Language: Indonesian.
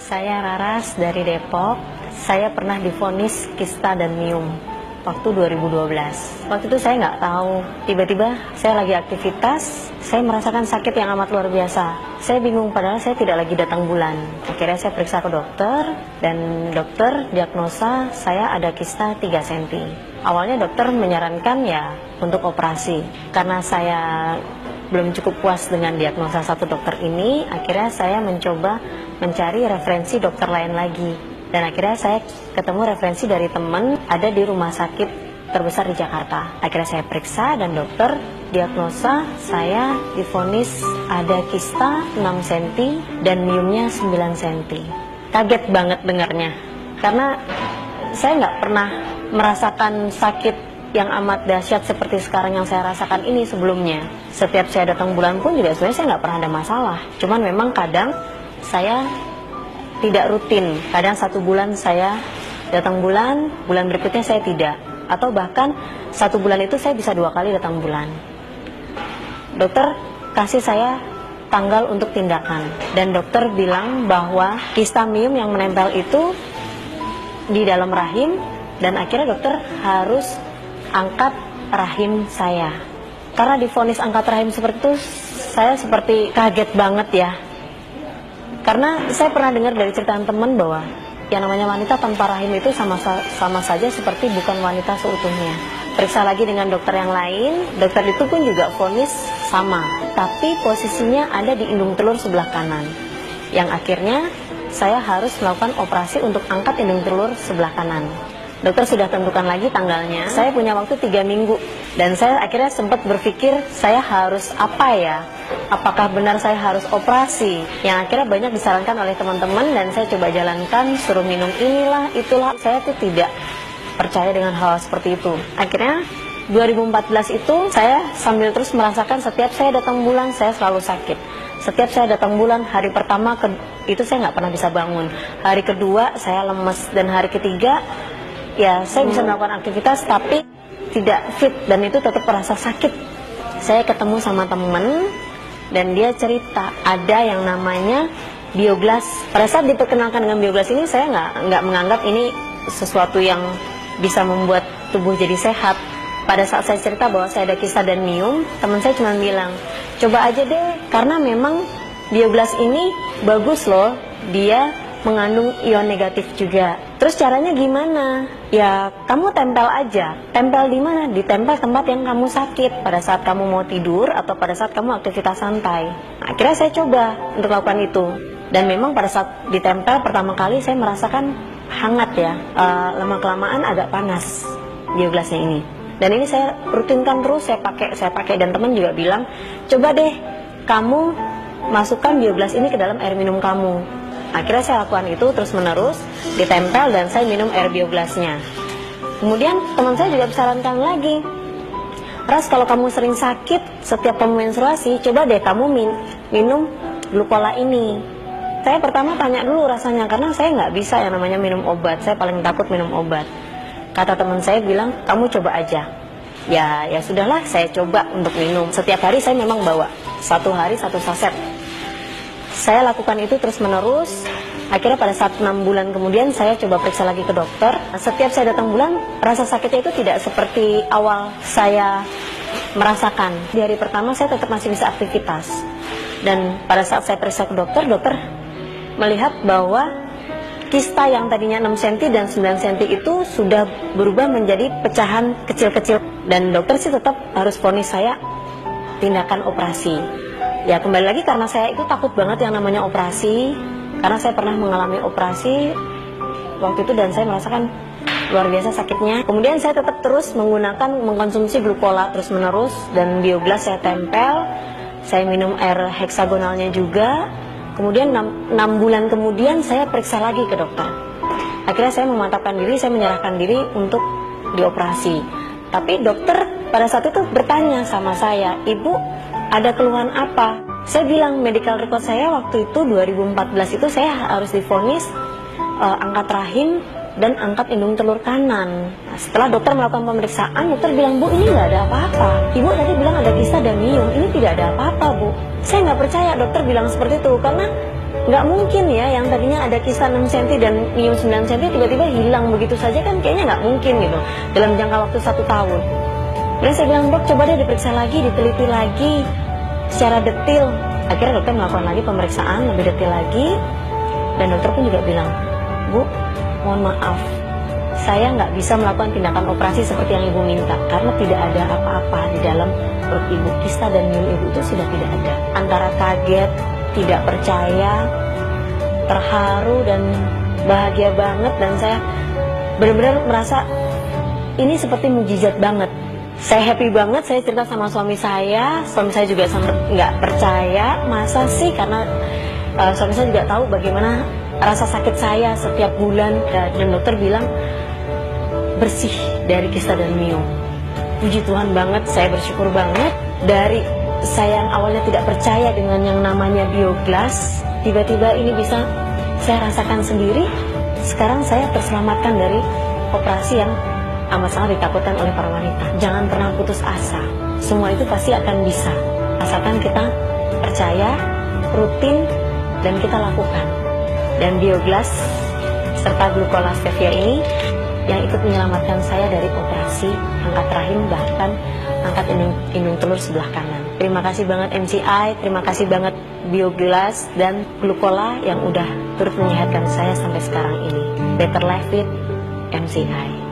Saya Raras dari Depok. Saya pernah divonis kista dan miom waktu 2012. Waktu itu saya nggak tahu, tiba-tiba saya lagi aktivitas, saya merasakan sakit yang amat luar biasa. Saya bingung padahal saya tidak lagi datang bulan. Akhirnya saya periksa ke dokter dan dokter diagnosa saya ada kista 3 cm. Awalnya dokter menyarankan ya untuk operasi. Karena saya belum cukup puas dengan diagnosa satu dokter ini, akhirnya saya mencoba mencari referensi dokter lain lagi. Dan akhirnya saya ketemu referensi dari teman ada di rumah sakit terbesar di Jakarta. Akhirnya saya periksa dan dokter diagnosa saya divonis ada kista 6 cm dan miomnya 9 cm. Kaget banget dengarnya, karena saya nggak pernah merasakan sakit yang amat dahsyat seperti sekarang yang saya rasakan ini sebelumnya. Setiap saya datang bulan pun juga sebenarnya saya nggak pernah ada masalah. Cuman memang kadang saya tidak rutin. Kadang 1 bulan saya datang bulan berikutnya saya tidak. Atau bahkan 1 bulan itu saya bisa 2 kali datang bulan. Dokter kasih saya tanggal untuk tindakan. Dan dokter bilang bahwa kista miom yang menempel itu di dalam rahim. Dan akhirnya dokter harus angkat rahim saya. Karena divonis angkat rahim seperti itu, saya seperti kaget banget ya. Karena saya pernah dengar dari cerita teman bahwa yang namanya wanita tanpa rahim itu sama saja seperti bukan wanita seutuhnya. Periksa lagi dengan dokter yang lain, dokter itu pun juga vonis sama, tapi posisinya ada di indung telur sebelah kanan. Yang akhirnya saya harus melakukan operasi untuk angkat indung telur sebelah kanan. Dokter sudah tentukan lagi tanggalnya. Saya punya waktu 3 minggu. Dan saya akhirnya sempat berpikir saya harus apa ya? Apakah benar saya harus operasi? Yang akhirnya banyak disarankan oleh teman-teman dan saya coba jalankan, suruh minum inilah, itulah. Saya tuh tidak percaya dengan hal seperti itu. Akhirnya 2014 itu saya sambil terus merasakan setiap saya datang bulan saya selalu sakit. Setiap saya datang bulan, hari pertama itu saya nggak pernah bisa bangun. Hari kedua saya lemes dan hari ketiga ya saya bisa melakukan aktivitas tapi tidak fit dan itu tetap merasa sakit. Saya ketemu sama temen dan dia cerita ada yang namanya bioglas. Pada saat diperkenalkan dengan bioglas ini saya nggak menganggap ini sesuatu yang bisa membuat tubuh jadi sehat. Pada saat saya cerita bahwa saya ada kista dan miom, teman saya cuma bilang coba aja deh karena memang bioglas ini bagus loh, dia mengandung ion negatif juga. Terus caranya gimana? Ya kamu tempel aja. Tempel di mana? Ditempel tempat yang kamu sakit pada saat kamu mau tidur atau pada saat kamu aktivitas santai. Nah, akhirnya saya coba untuk lakukan itu. Dan memang pada saat ditempel pertama kali saya merasakan hangat ya. Lama-kelamaan agak panas bioglasnya ini. Dan ini saya rutinkan terus, saya pakai dan teman juga bilang, coba deh kamu masukkan bioglas ini ke dalam air minum kamu. Akhirnya saya lakukan itu terus menerus, ditempel dan saya minum air bioglasnya. Kemudian teman saya juga disarankan lagi, Ras kalau kamu sering sakit setiap kamu menstruasi, coba deh kamu minum glukola ini. Saya pertama tanya dulu rasanya karena saya nggak bisa yang namanya minum obat, saya paling takut minum obat. Kata teman saya bilang, kamu coba aja. Ya sudahlah, saya coba untuk minum. Setiap hari saya memang bawa 1 hari 1 saset. Saya lakukan itu terus menerus. Akhirnya pada saat 6 bulan kemudian saya coba periksa lagi ke dokter. Setiap saya datang bulan, rasa sakitnya itu tidak seperti awal saya merasakan. Di hari pertama saya tetap masih bisa aktivitas. Dan pada saat saya periksa ke dokter, dokter melihat bahwa kista yang tadinya 6 cm dan 9 cm itu sudah berubah menjadi pecahan kecil-kecil. Dan dokter sih tetap harus vonis saya tindakan operasi. Ya kembali lagi karena saya itu takut banget yang namanya operasi. Karena saya pernah mengalami operasi waktu itu dan saya merasakan luar biasa sakitnya. Kemudian saya tetap terus mengkonsumsi glukola terus menerus. Dan bioglas saya tempel. Saya minum air heksagonalnya juga. Kemudian 6 bulan kemudian saya periksa lagi ke dokter. Akhirnya saya memantapkan diri, saya menyerahkan diri untuk dioperasi. Tapi dokter pada saat itu bertanya sama saya, Ibu ada keluhan apa? Saya bilang medical record saya waktu itu 2014 itu saya harus divonis angkat rahim dan angkat indung telur kanan. Nah, setelah dokter melakukan pemeriksaan, dokter bilang, "Bu, ini nggak ada apa-apa. Ibu tadi bilang ada kista dan miom, ini tidak ada apa-apa, Bu." Saya nggak percaya dokter bilang seperti itu, karena nggak mungkin ya yang tadinya ada kista 6 cm dan miom 9 cm tiba-tiba hilang begitu saja, kan kayaknya nggak mungkin gitu dalam jangka waktu 1 tahun. Dan saya bilang, "Dok, coba deh diperiksa lagi, diteliti lagi secara detil." Akhirnya dokter melakukan lagi pemeriksaan lebih detil lagi, dan dokter pun juga bilang, "Bu, mohon maaf, saya nggak bisa melakukan tindakan operasi seperti yang ibu minta karena tidak ada apa-apa di dalam perut ibu. Kista dan miom ibu itu sudah tidak ada." Antara kaget, tidak percaya, terharu, dan bahagia banget, dan saya benar-benar merasa ini seperti mukjizat banget. Saya happy banget, saya cerita sama suami saya juga sangat nggak percaya, masa sih, karena suami saya juga tahu bagaimana rasa sakit saya setiap bulan, dan dokter bilang bersih dari kista dan miom. Puji Tuhan banget, saya bersyukur banget. Dari saya yang awalnya tidak percaya dengan yang namanya bioglas, tiba-tiba ini bisa saya rasakan sendiri. Sekarang saya terselamatkan dari operasi yang amat sangat ditakutkan oleh para wanita. Jangan pernah putus asa, semua itu pasti akan bisa, asalkan kita percaya, rutin, dan kita lakukan. Dan bioglas serta glucola stevia ini yang ikut menyelamatkan saya dari operasi angkat rahim, bahkan angkat indung telur sebelah kanan. Terima kasih banget MCI, terima kasih banget bioglas dan glucola yang udah turut menyehatkan saya sampai sekarang ini. Better life with MCI.